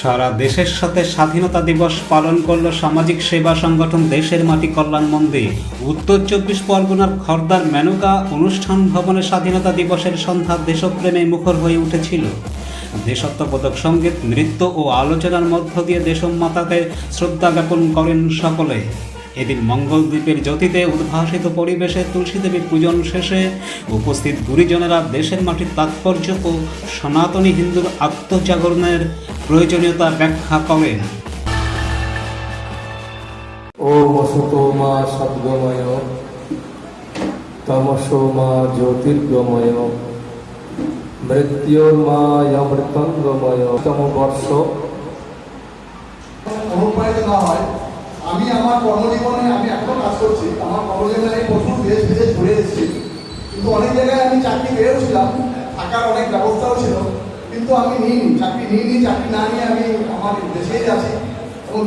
সারা দেশের সাথে স্বাধীনতা দিবস পালন করল সামাজিক সেবা সংগঠন দেশের মাটি কল্যাণ মন্দির। উত্তর 24 পরগনার খড়দার মেনকা অনুষ্ঠান ভবনে স্বাধীনতা দিবসের সন্ধ্যা দেশপ্রেমে মুখর হয়ে উঠেছিল। দেশাত্মবোধক সঙ্গীত, নৃত্য ও আলোচনার মধ্য দিয়ে দেশমাতাকে শ্রদ্ধা জ্ঞাপন করেন সকলে। এদিন মঙ্গলদ্বীপের জ্যোতিতে উদ্ভাসিত পরিবেশে তুলসীদেবী পূজন শেষে উপস্থিত গুরুজনেরা দেশের মাটির তাৎপর্য ও সনাতনী হিন্দুর আত্মজাগরণের প্রয়োজনীয়তা ব্যাখ্যা করেন। ওম অসতো মা সদ্গময় তমসো মা জ্যোতির্গময় মৃত্যুর্মা অমৃতঙ্গময়। তম বর্ষ অনুপ্রাণিত না হয়, আমি আমার কর্মজীবনে আমি এখনো কাজ করছি। আমার কর্মজীবনে আমি প্রচুর দেশ বিদেশ ঘুরে এসেছি, কিন্তু অনেক জায়গায় আমি চাকরি পেয়েওছিলাম, থাকার অনেক ব্যবস্থাও ছিল, কিন্তু আমি চাকরি না নিয়ে আমি আমার দেশেই আছি এবং